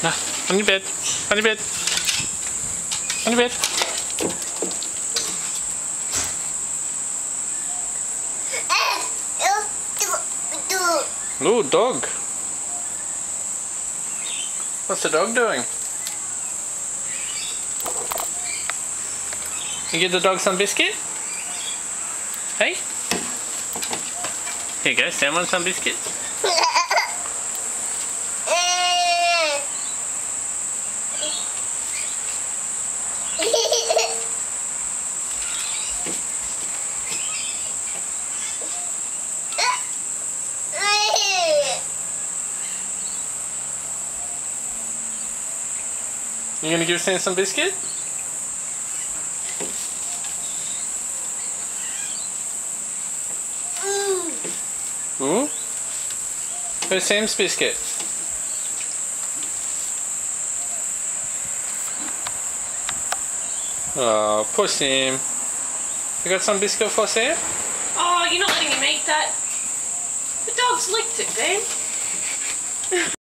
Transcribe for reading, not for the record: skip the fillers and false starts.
No, on your bed. On your bed. On your bed. Ooh, dog. What's the dog doing? You give the dog some biscuit? Hey? Here you go, Sam wants some biscuits. You gonna give Sam some biscuit? Ooh. Where's Sam's biscuit? Oh, poor Sam. You got some biscuit for Sam? Oh, you're not letting him eat that. The dog's licked it, Dan.